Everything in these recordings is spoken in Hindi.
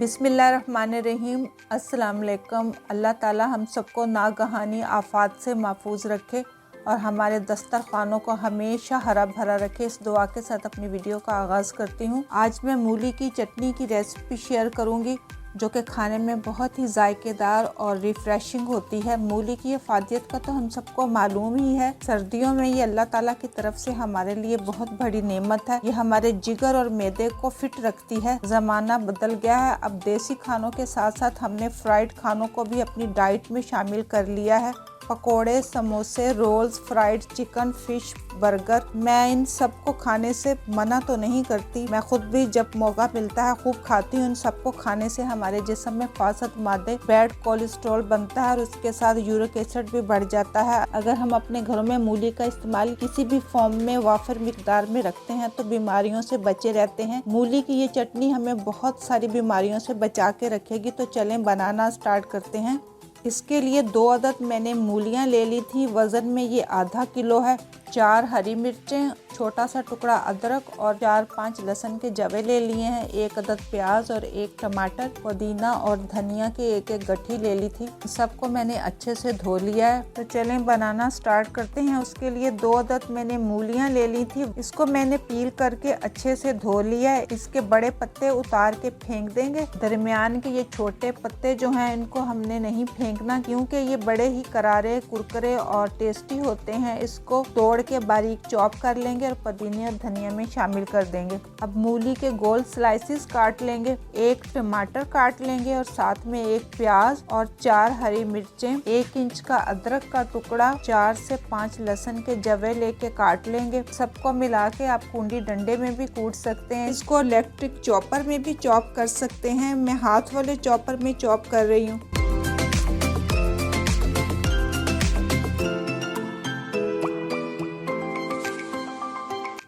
बिस्मिल्लाहिर्रहमानिर्रहीम। अस्सलाम वालेकुम। अल्लाह ताला हम सबको नागहानी आफात से महफूज रखे और हमारे दस्तरखानों को हमेशा हरा भरा रखे। इस दुआ के साथ अपनी वीडियो का आगाज़ करती हूँ। आज मैं मूली की चटनी की रेसिपी शेयर करूँगी जो कि खाने में बहुत ही जायकेदार और रिफ़्रेशिंग होती है। मूली की अफादियत का तो हम सबको मालूम ही है। सर्दियों में ये अल्लाह ताला की तरफ से हमारे लिए बहुत बड़ी नेमत है। ये हमारे जिगर और मैदे को फिट रखती है। ज़माना बदल गया है, अब देसी खानों के साथ साथ हमने फ्राइड खानों को भी अपनी डाइट में शामिल कर लिया है। पकोड़े, समोसे, rolls, fried chicken, fish, burger, मैं इन सबको खाने से मना तो नहीं करती। मैं खुद भी जब मौका मिलता है खूब खाती हूँ। इन सबको खाने से हमारे जिस्म में फासद मादे, बैड कोलेस्ट्रॉल बनता है और उसके साथ यूरिक एसिड भी बढ़ जाता है। अगर हम अपने घरों में मूली का इस्तेमाल किसी भी फॉर्म में वाफर मिकदार में रखते हैं तो बीमारियों से बचे रहते हैं। मूली की ये चटनी हमें बहुत सारी बीमारियों से बचा के रखेगी। तो चलें बनाना स्टार्ट करते हैं। इसके लिए 2 अदद मैंने मूलियाँ ले ली थी। वज़न में ये आधा किलो है। 4 हरी मिर्चें, छोटा सा टुकड़ा अदरक और 4-5 लहसुन के जवे ले लिए हैं। 1 अदद प्याज और 1 टमाटर, पुदीना और धनिया की 1-1 गट्ठी ले ली थी। सबको मैंने अच्छे से धो लिया है। तो चलें बनाना स्टार्ट करते हैं। उसके लिए 2 अदद मैंने मूलियाँ ले ली थी। इसको मैंने पील करके अच्छे से धो लिया है। इसके बड़े पत्ते उतार के फेंक देंगे। दरमियान के ये छोटे पत्ते जो हैं इनको हमने नहीं फेंकना, क्योंकि ये बड़े ही करारे, कुरकुरे और टेस्टी होते हैं। इसको तोड़ के बारीक चॉप कर लेंगे और पुदीने और धनिया में शामिल कर देंगे। अब मूली के गोल स्लाइसेस काट लेंगे। 1 टमाटर काट लेंगे और साथ में 1 प्याज और 4 हरी मिर्चें, 1 इंच का अदरक का टुकड़ा, 4 से 5 लहसुन के जवे लेके काट लेंगे। सबको मिला के आप कुंडी डंडे में भी कूट सकते हैं। इसको इलेक्ट्रिक चॉपर में भी चॉप कर सकते हैं। मैं हाथ वाले चॉपर में चॉप कर रही हूँ।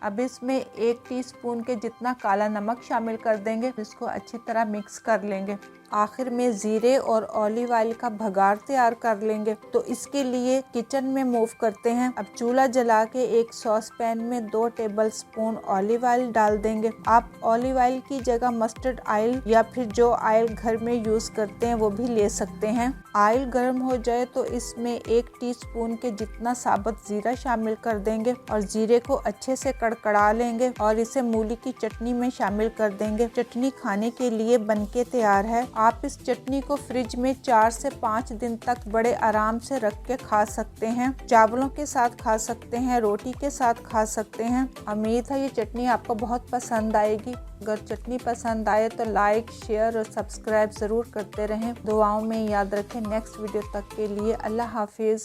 अब इसमें 1 टीस्पून के जितना काला नमक शामिल कर देंगे। इसको अच्छी तरह मिक्स कर लेंगे। आखिर में जीरे और ऑलिव ऑयल का भगार तैयार कर लेंगे। तो इसके लिए किचन में मूव करते हैं। अब चूल्हा जला के एक सॉस पैन में 2 टेबलस्पून ऑलिव ऑयल डाल देंगे। आप ऑलिव ऑयल की जगह मस्टर्ड ऑयल या फिर जो ऑयल घर में यूज करते हैं वो भी ले सकते हैं। ऑयल गर्म हो जाए तो इसमें 1 टीस्पून के जितना साबुत जीरा शामिल कर देंगे और जीरे को अच्छे से कड़कड़ा लेंगे और इसे मूली की चटनी में शामिल कर देंगे। चटनी खाने के लिए बनके तैयार है। आप इस चटनी को फ्रिज में 4 से 5 दिन तक बड़े आराम से रख के खा सकते हैं। चावलों के साथ खा सकते हैं, रोटी के साथ खा सकते हैं। उम्मीद है ये चटनी आपको बहुत पसंद आएगी। अगर चटनी पसंद आए तो लाइक, शेयर और सब्सक्राइब ज़रूर करते रहें। दुआओं में याद रखें। नेक्स्ट वीडियो तक के लिए अल्लाह हाफिज़।